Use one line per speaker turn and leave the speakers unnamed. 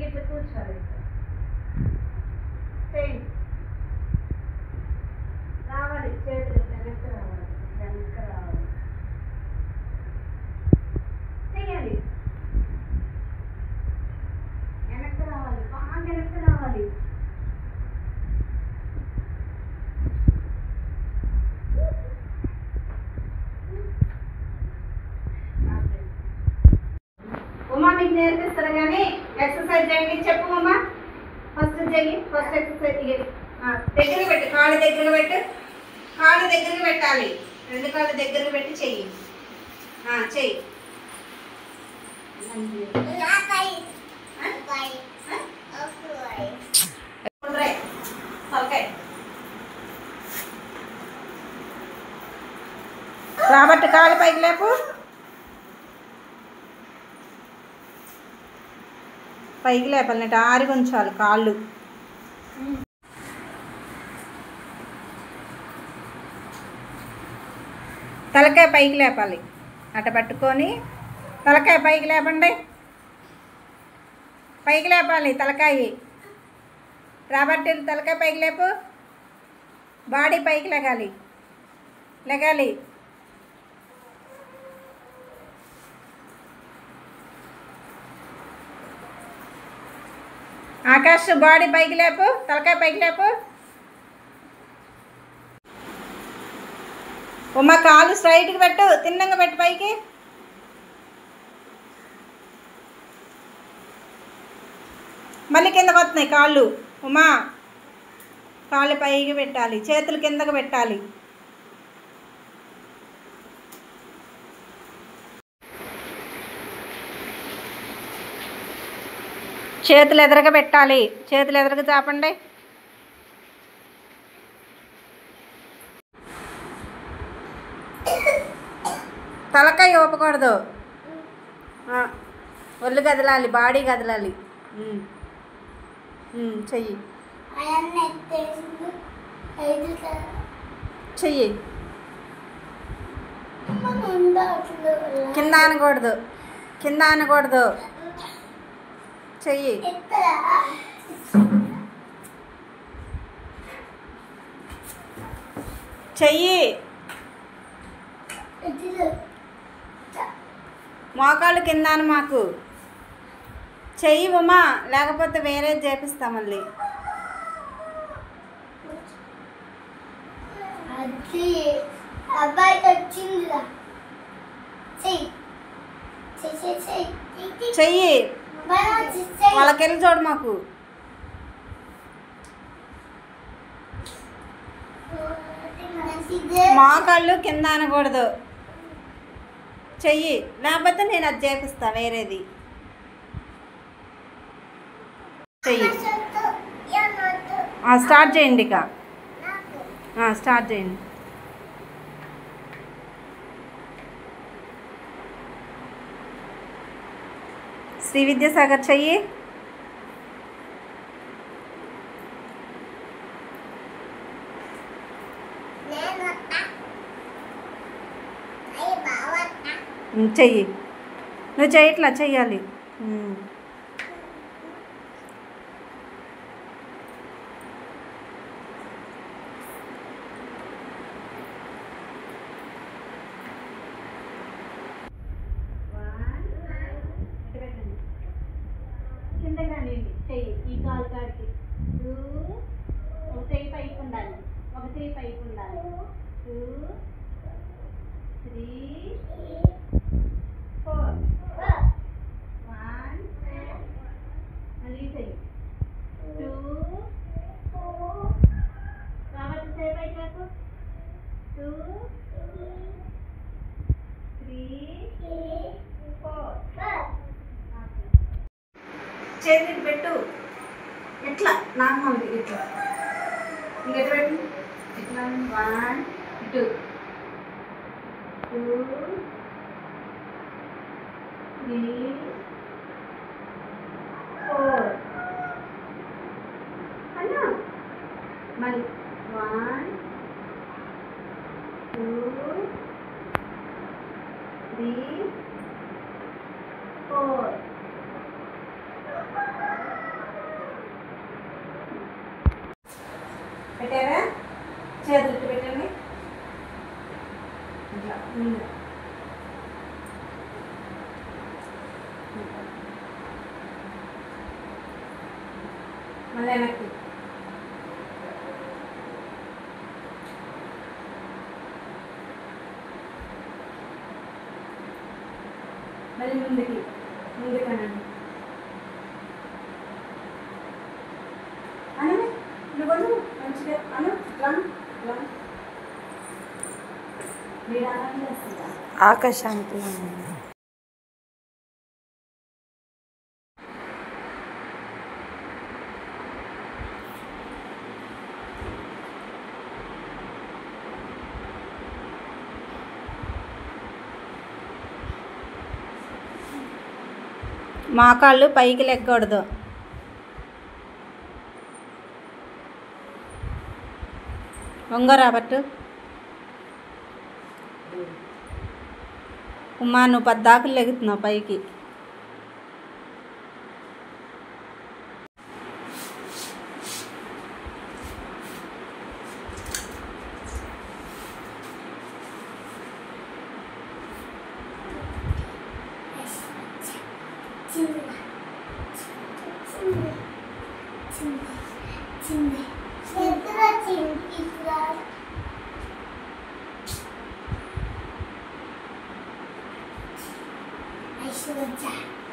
ఇట్లా కూర్చోవాలి. చేయండి. రావాలి, చేతులు వెనక్కి రావాలి, వెనక్కి రావాలి. చెయ్యాలి, వెనక్కి రావాలి, బాగా వెనక్కి రావాలి. ఉమా మీకు నేర్పిస్తారు కానీ ఎక్సర్సైజ్ చేయండి. చెప్పు ఉమా, ఫస్ట్ చెయ్యి. ఫస్ట్ ఎక్సర్సైజ్ దగ్గర పెట్టు, కాళ్ళు దగ్గర పెట్టు. కాళ్ళు దగ్గరికి పెట్టాలి, రెండు కాళ్ళు దగ్గరికి పెట్టి చెయ్యి. చెయ్యి. రాబట్టి కాళ్ళు పైకి లేపు, పైకి లేపాలంటే ఆరి ఉంచాలి కాళ్ళు. తలకాయ పైకి లేపాలి, అట పట్టుకొని తలకాయ పైకి లేపండి. పైకి లేపాలి తలకాయ. రాబట్టి తలకాయ పైకి లేపు, బాడీ పైకి లెగాలి, లెగాలి. ఆకాష్ బాడీ పైకి లేపు, తలకాయ పైకి లేపు. ఉమ్మ కాలు స్ట్రైట్కి పెట్టు, తిన్నంగా పెట్టు పైకి. మళ్ళీ కిందకు వస్తున్నాయి కాళ్ళు. ఉమా కాళ్ళు పైకి పెట్టాలి, చేతులు కిందకు పెట్టాలి. చేతులు ఎదురుగా పెట్టాలి, చేతులు ఎదురుగా చాపండి. తలకాయ ఊపకూడదు, ఒళ్ళు కదలాలి, బాడీ కదలాలి. చెయ్యి, చెయ్యి. కింద అనకూడదు, కింద అనకూడదు. చెయ్యి, చెయ్యి. మోకాళ్ళు కింద అని మాకు చెయ్యి ఉమా, లేకపోతే వేరేది చేపిస్తా మళ్ళీ. చెయ్యి, వాళ్ళకెళ్ళి చూడు మాకు. మోకాళ్ళు కింద అనకూడదు. చెయ్యి, లేకపోతే నేను అది చేపిస్తా వేరేది. చెయ్యి. స్టార్ట్ చేయండి, ఇక స్టార్ట్ చేయండి. శ్రీ విద్యాసాగర్ చెయ్యి. చెయ్యి, నువ్వు చెయ్యట్లా, చెయ్యాలి. కిందకి రానివ్వండి చెయ్యి, ఈ కాలు కాడికి. ఒక చెయ్యి పైకి ఉండాలి, ఒక చెయ్యి పైకి ఉండాలి. 2 3 4 1 మళ్ళీ చెయ్యి. 2 కాబట్టి చెయ్యి పైకి లేకు. 2 3 4 చేతికి పెట్టు, ఎట్లా నార్మల్గా ఇట్లా. ఇంక ఎట్లా పెట్టు, ఇట్లా. 1 2 2 3 4 అన్నా. మళ్ళీ 1 2 3 4 పెట్టారా? చేతులు పెట్టండి. ఇట్లా మళ్ళీ వెనక్కి. మళ్ళీ ముందుకనండి. అను నువ్వు మంచిగా అను.
ఆకాశానికి
మోకాళ్ళు పైకి లెక్కకూడదు. వంగరా పట్టు. ఉమ్మా నువ్వు 10 దాకులు లెగుతున్నావు పైకి.
I should have